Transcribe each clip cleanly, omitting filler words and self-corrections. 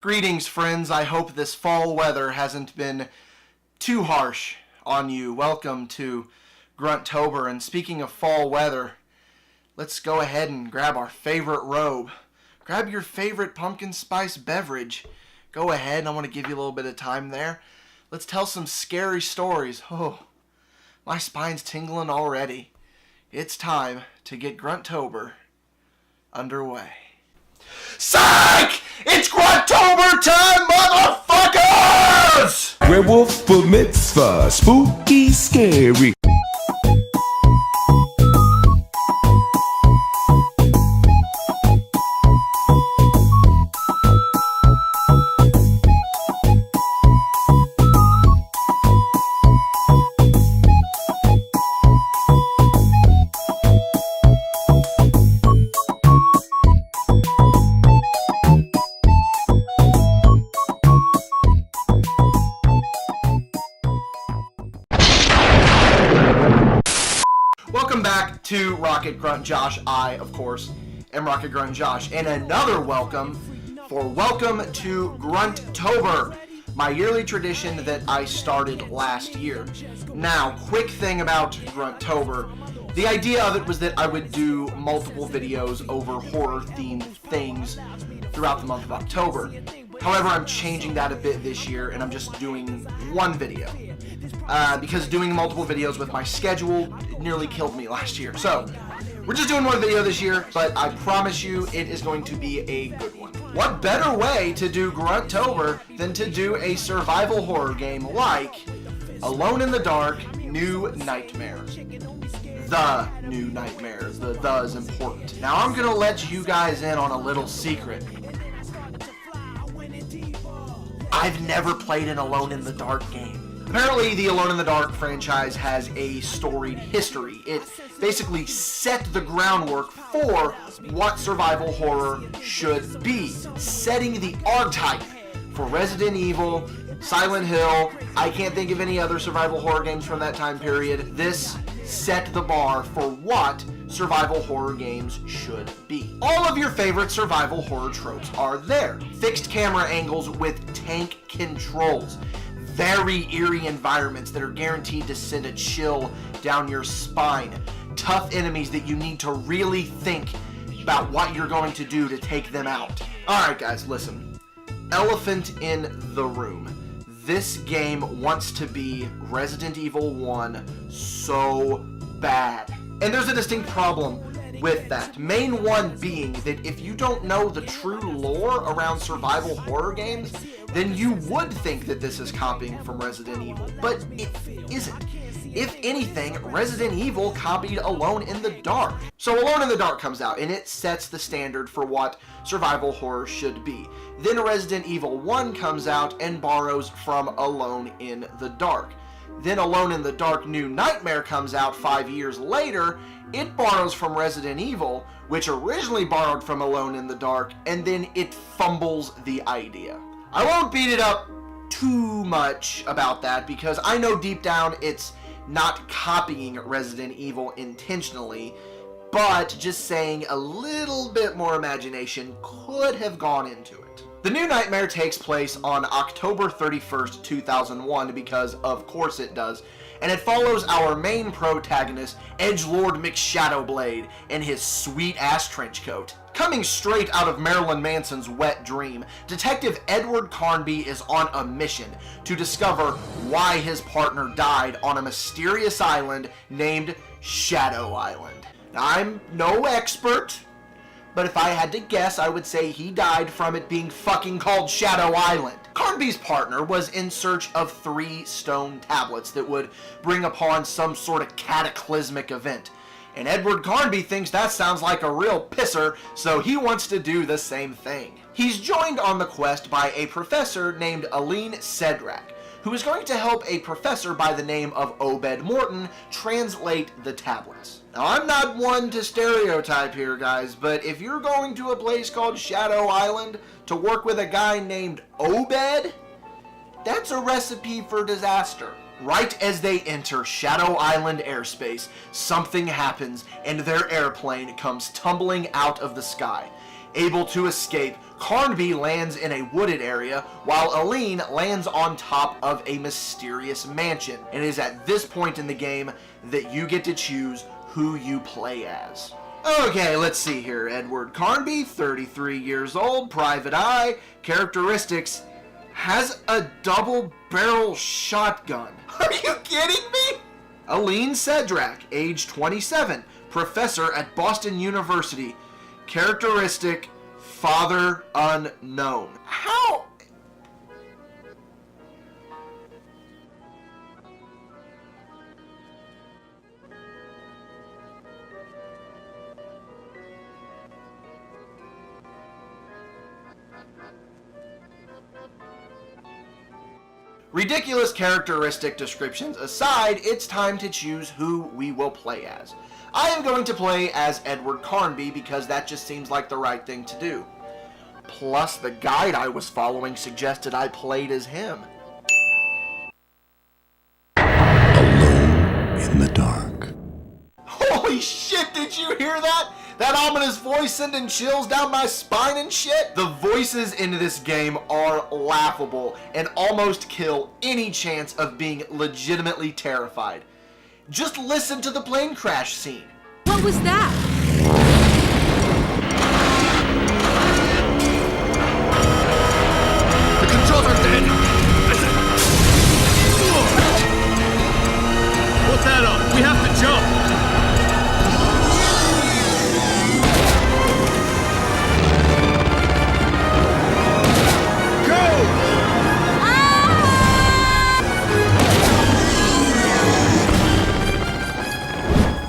Greetings, friends. I hope this fall weather hasn't been too harsh on you. Welcome to Gruntober. And speaking of fall weather, let's go ahead and grab our favorite robe. Grab your favorite pumpkin spice beverage. Go ahead. I want to give you a little bit of time there. Let's tell some scary stories. Oh, my spine's tingling already. It's time to get Gruntober underway. Psych! It's Gruntober time, motherfuckers! Werewolf for mitzvah, spooky, scary. Welcome back to Rocket Grunt Josh. I, of course, am Rocket Grunt Josh. And another welcome for Welcome to Gruntober, my yearly tradition that I started last year. Now, quick thing about Gruntober. The idea of it was that I would do multiple videos over horror-themed things throughout the month of October. However, I'm changing that a bit this year, and I'm just doing one video. Because doing multiple videos with my schedule nearly killed me last year. So, we're just doing one video this year, but I promise you it is going to be a good one. What better way to do Gruntober than to do a survival horror game like Alone in the Dark, New Nightmares. The New Nightmares. The is important. Now, I'm going to let you guys in on a little secret. I've never played an Alone in the Dark game. Apparently, the Alone in the Dark franchise has a storied history. It basically set the groundwork for what survival horror should be, setting the archetype for Resident Evil, Silent Hill. I can't think of any other survival horror games from that time period. This set the bar for what survival horror games should be. All of your favorite survival horror tropes are there. Fixed camera angles with tank controls. Very eerie environments that are guaranteed to send a chill down your spine. Tough enemies that you need to really think about what you're going to do to take them out. Alright guys, listen. Elephant in the room. This game wants to be Resident Evil 1 so bad. And there's a distinct problem with that. Main one being that if you don't know the true lore around survival horror games, then you would think that this is copying from Resident Evil, but it isn't. If anything, Resident Evil copied Alone in the Dark. So Alone in the Dark comes out, and it sets the standard for what survival horror should be. Then Resident Evil 1 comes out and borrows from Alone in the Dark. Then Alone in the Dark New Nightmare comes out 5 years later. It borrows from Resident Evil, which originally borrowed from Alone in the Dark, and then it fumbles the idea. I won't beat it up too much about that because I know deep down it's not copying Resident Evil intentionally, but just saying a little bit more imagination could have gone into it. The New Nightmare takes place on October 31st, 2001, because of course it does, and it follows our main protagonist, Edgelord McShadowblade, in his sweet-ass trench coat. Coming straight out of Marilyn Manson's wet dream, Detective Edward Carnby is on a mission to discover why his partner died on a mysterious island named Shadow Island. Now, I'm no expert, but if I had to guess, I would say he died from it being fucking called Shadow Island. Carnby's partner was in search of 3 stone tablets that would bring upon some sort of cataclysmic event. And Edward Carnby thinks that sounds like a real pisser, so he wants to do the same thing. He's joined on the quest by a professor named Aline Cedrak, who is going to help a professor by the name of Obed Morton translate the tablets. Now, I'm not one to stereotype here, guys, but if you're going to a place called Shadow Island to work with a guy named Obed, that's a recipe for disaster. Right as they enter Shadow Island airspace, something happens and their airplane comes tumbling out of the sky. Able to escape, Carnby lands in a wooded area, while Aline lands on top of a mysterious mansion. And it is at this point in the game that you get to choose who you play as. Okay, let's see here. Edward Carnby, 33 years old, private eye, characteristics, has a double-barrel shotgun. Are you kidding me? Aline Sedrak, age 27, professor at Boston University, characteristic, father unknown. How? Ridiculous characteristic descriptions aside, it's time to choose who we will play as. I am going to play as Edward Carnby because that just seems like the right thing to do. Plus, the guide I was following suggested I played as him. Alone in the dark. Holy shit, did you hear that? That ominous voice sending chills down my spine and shit? The voices in this game are laughable and almost kill any chance of being legitimately terrified. Just listen to the plane crash scene. What was that? The controls are dead! Put that on! We have to jump!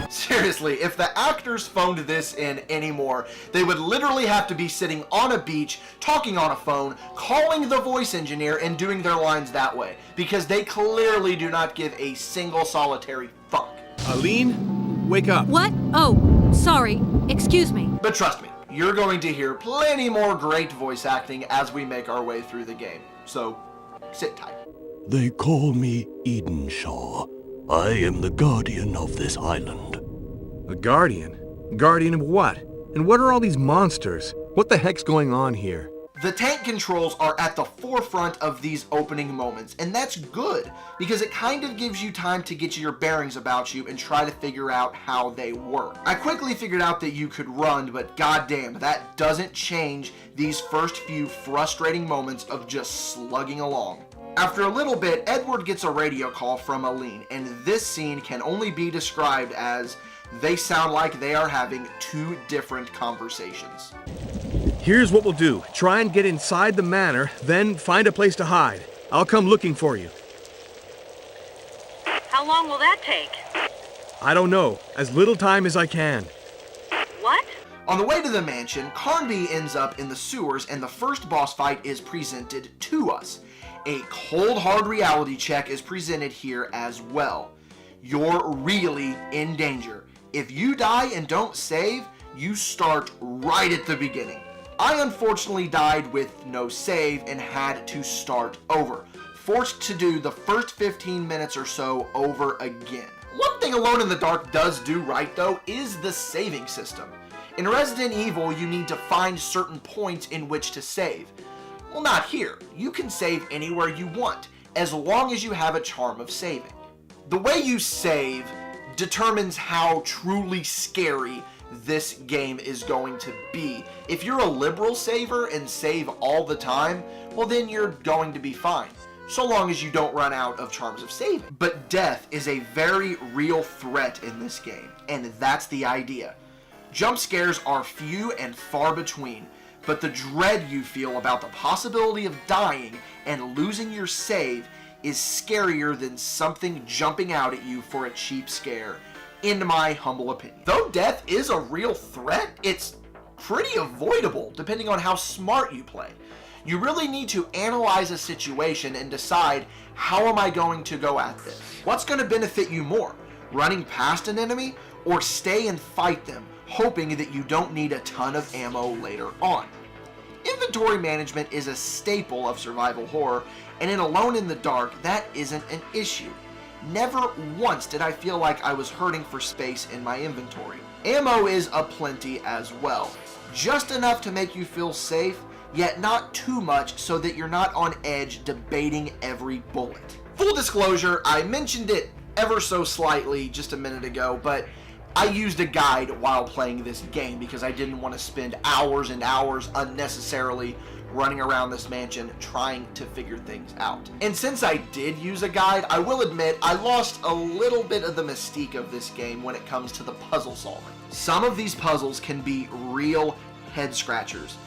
Seriously, if the actors phoned this in anymore, they would literally have to be sitting on a beach, talking on a phone, calling the voice engineer, and doing their lines that way, because they clearly do not give a single solitary fuck. Aline, wake up. What? Oh, sorry. Excuse me. But trust me, you're going to hear plenty more great voice acting as we make our way through the game, so sit tight. They call me Edenshaw. I am the guardian of this island. A guardian? Guardian of what? And what are all these monsters? What the heck's going on here? The tank controls are at the forefront of these opening moments, and that's good, because it kind of gives you time to get your bearings about you and try to figure out how they work. I quickly figured out that you could run, but goddamn, that doesn't change these first few frustrating moments of just slugging along. After a little bit, Edward gets a radio call from Aline, and this scene can only be described as they sound like they are having two different conversations. Here's what we'll do. Try and get inside the manor, then find a place to hide. I'll come looking for you. How long will that take? I don't know. As little time as I can. What? On the way to the mansion, Carnby ends up in the sewers, and the first boss fight is presented to us. A cold hard reality check is presented here as well. You're really in danger. If you die and don't save, you start right at the beginning. I unfortunately died with no save and had to start over, forced to do the first 15 minutes or so over again. One thing Alone in the Dark does do right though is the saving system. In Resident Evil, you need to find certain points in which to save. Well, not here. You can save anywhere you want, as long as you have a charm of saving. The way you save determines how truly scary this game is going to be. If you're a liberal saver and save all the time, well then you're going to be fine, so long as you don't run out of charms of saving. But death is a very real threat in this game, and that's the idea. Jump scares are few and far between, but the dread you feel about the possibility of dying and losing your save is scarier than something jumping out at you for a cheap scare, in my humble opinion. Though death is a real threat, it's pretty avoidable depending on how smart you play. You really need to analyze a situation and decide, how am I going to go at this? What's going to benefit you more? Running past an enemy, or stay and fight them, hoping that you don't need a ton of ammo later on? Inventory management is a staple of survival horror, and in Alone in the Dark, that isn't an issue. Never once did I feel like I was hurting for space in my inventory. Ammo is aplenty as well. just enough to make you feel safe, yet not too much so that you're not on edge debating every bullet. Full disclosure, I mentioned it ever so slightly just a minute ago, but I used a guide while playing this game because I didn't want to spend hours and hours unnecessarily running around this mansion trying to figure things out. And since I did use a guide, I will admit I lost a little bit of the mystique of this game when it comes to the puzzle solving. Some of these puzzles can be real head scratchers.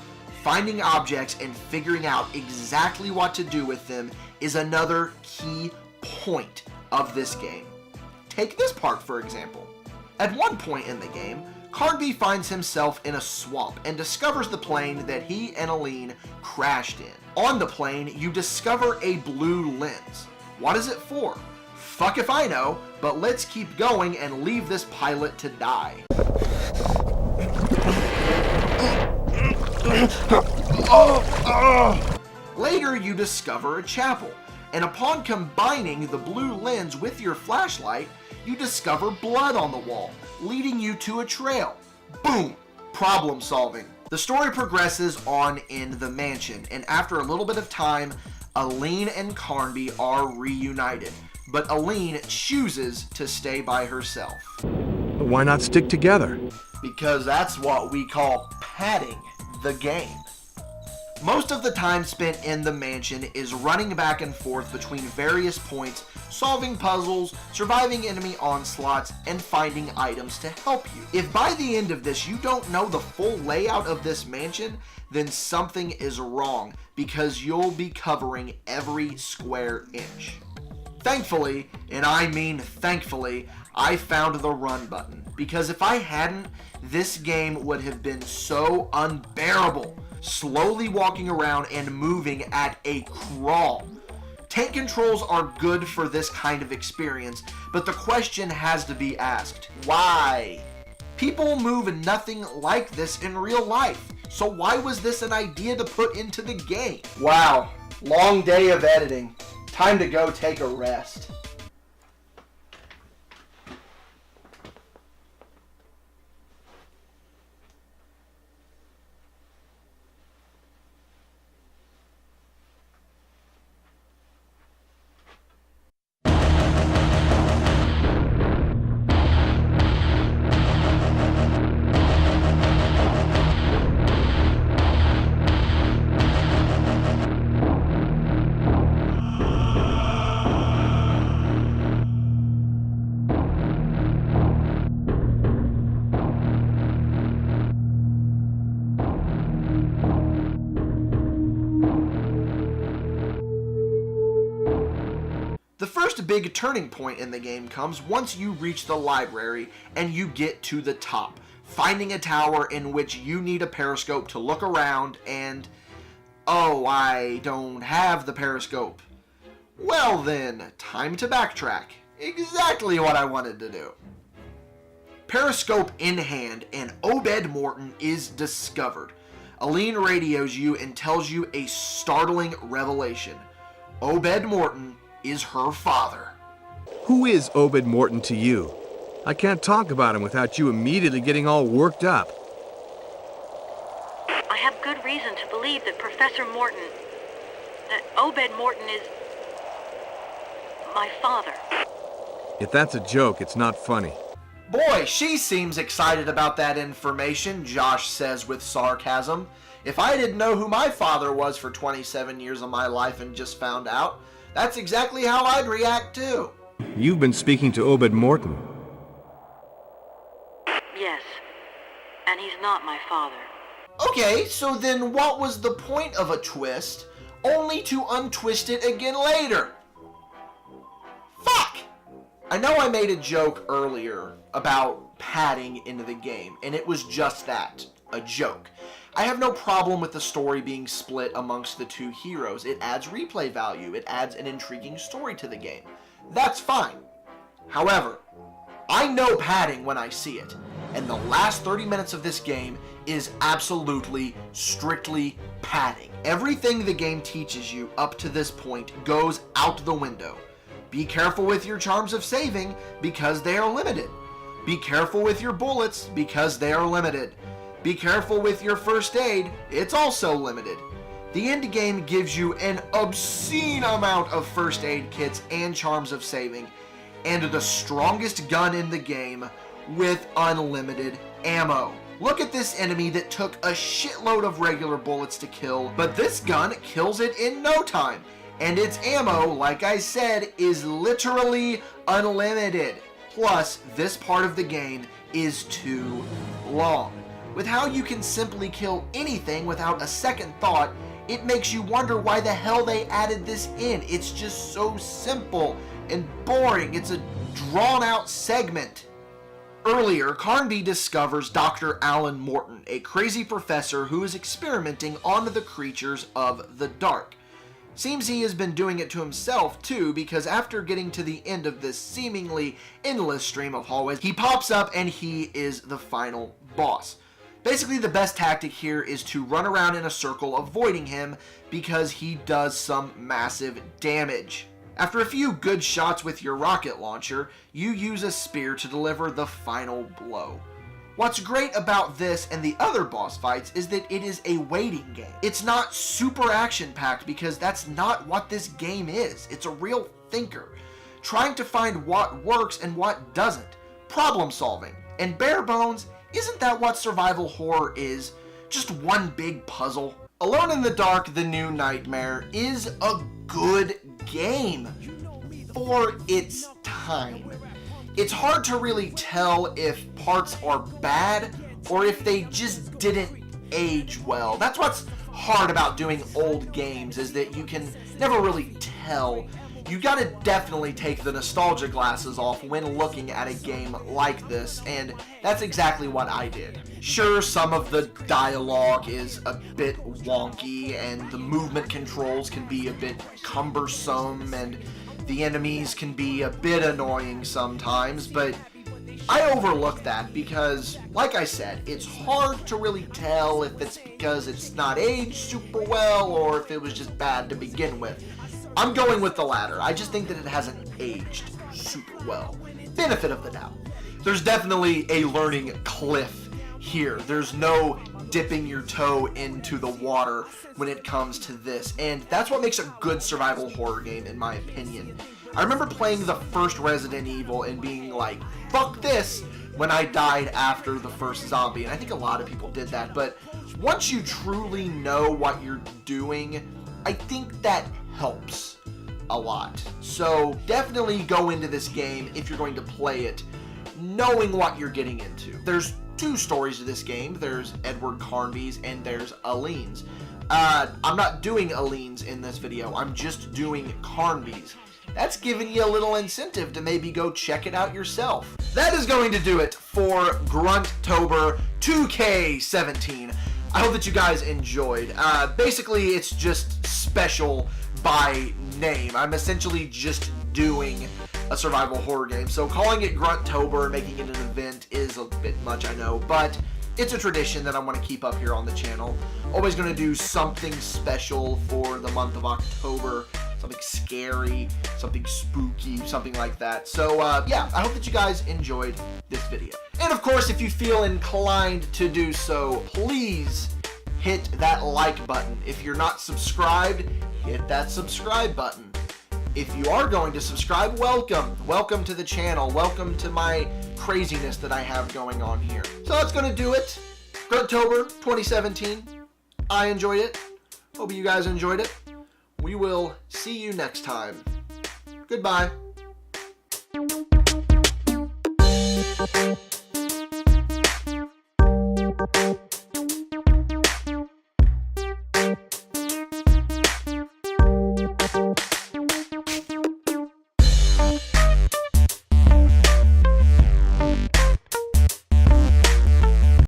Finding objects and figuring out exactly what to do with them is another key point of this game. Take this part for example. At one point in the game, Carnby finds himself in a swamp and discovers the plane that he and Aline crashed in. On the plane, you discover a blue lens. What is it for? Fuck if I know, but let's keep going and leave this pilot to die. Later, you discover a chapel, and upon combining the blue lens with your flashlight, you discover blood on the wall, leading you to a trail. Boom! Problem solving. The story progresses on in the mansion, and after a little bit of time, Aline and Carnby are reunited, but Aline chooses to stay by herself. Why not stick together? Because that's what we call padding the game. Most of the time spent in the mansion is running back and forth between various points, solving puzzles, surviving enemy onslaughts, and finding items to help you. If by the end of this you don't know the full layout of this mansion, then something is wrong, because you'll be covering every square inch. Thankfully, and I mean thankfully, I found the run button, because if I hadn't, this game would have been so unbearable, slowly walking around and moving at a crawl. Tank controls are good for this kind of experience, but the question has to be asked, why? People move nothing like this in real life, so why was this an idea to put into the game? Wow, long day of editing. Time to go take a rest. The first big turning point in the game comes once you reach the library and you get to the top, finding a tower in which you need a periscope to look around and, oh, I don't have the periscope. Well then, time to backtrack. Exactly what I wanted to do. Periscope in hand, and Obed Morton is discovered. Aline radios you and tells you a startling revelation. Obed Morton is her father. Who is Obed Morton to you? I can't talk about him without you immediately getting all worked up. I have good reason to believe that Professor Morton, that Obed Morton is my father. If that's a joke, it's not funny. Boy, she seems excited about that information, Josh says with sarcasm. If I didn't know who my father was for 27 years of my life and just found out, that's exactly how I'd react too. You've been speaking to Obed Morton. Yes, and he's not my father. Okay, so then what was the point of a twist, only to untwist it again later? Fuck! I know I made a joke earlier about padding into the game, and it was just that, a joke. I have no problem with the story being split amongst the two heroes. It adds replay value. It adds an intriguing story to the game. That's fine. However, I know padding when I see it, and the last 30 minutes of this game is absolutely, strictly padding. Everything the game teaches you up to this point goes out the window. Be careful with your charms of saving because they are limited. Be careful with your bullets because they are limited. Be careful with your first aid, it's also limited. The end game gives you an obscene amount of first aid kits and charms of saving, and the strongest gun in the game with unlimited ammo. Look at this enemy that took a shitload of regular bullets to kill, but this gun kills it in no time. And its ammo, like I said, is literally unlimited. Plus, this part of the game is too long. With how you can simply kill anything without a second thought, it makes you wonder why the hell they added this in. It's just so simple and boring. It's a drawn out segment. Earlier, Carnby discovers Dr. Alan Morton, a crazy professor who is experimenting on the creatures of the dark. Seems he has been doing it to himself too, because after getting to the end of this seemingly endless stream of hallways, he pops up and he is the final boss. Basically, the best tactic here is to run around in a circle avoiding him because he does some massive damage. After a few good shots with your rocket launcher, you use a spear to deliver the final blow. What's great about this and the other boss fights is that it is a waiting game. It's not super action-packed because that's not what this game is. It's a real thinker, trying to find what works and what doesn't. Problem solving. And bare bones, isn't that what survival horror is? Just one big puzzle? Alone in the Dark: The New Nightmare is a good game for its time. It's hard to really tell if parts are bad or if they just didn't age well. That's what's hard about doing old games, is that you can never really tell. You gotta definitely take the nostalgia glasses off when looking at a game like this, and that's exactly what I did. Sure, some of the dialogue is a bit wonky, and the movement controls can be a bit cumbersome, and the enemies can be a bit annoying sometimes, but I overlook that because, like I said, it's hard to really tell if it's because it's not aged super well or if it was just bad to begin with. I'm going with the latter. I just think that it hasn't aged super well. Benefit of the doubt. There's definitely a learning cliff here. There's no dipping your toe into the water when it comes to this, and that's what makes a good survival horror game, in my opinion. I remember playing the first Resident Evil and being like, fuck this, when I died after the first zombie, and I think a lot of people did that, but once you truly know what you're doing, I think that helps a lot. So definitely go into this game, if you're going to play it, knowing what you're getting into. There's two stories to this game. There's Edward Carnby's and there's Aline's. I'm not doing Aline's in this video. I'm just doing Carnby's. That's giving you a little incentive to maybe go check it out yourself. That is going to do it for Gruntober 2K17. I hope that you guys enjoyed. Basically, it's just special by name. I'm essentially just doing a survival horror game. So calling it Gruntober, making it an event is a bit much, I know, but it's a tradition that I want to keep up here on the channel. Always going to do something special for the month of October. Something scary, something spooky, something like that. So, yeah, I hope that you guys enjoyed this video. And, of course, if you feel inclined to do so, please hit that like button. If you're not subscribed, hit that subscribe button. If you are going to subscribe, welcome. Welcome to the channel. Welcome to my craziness that I have going on here. So that's going to do it. Gruntober 2017. I enjoyed it. Hope you guys enjoyed it. We will see you next time. Goodbye.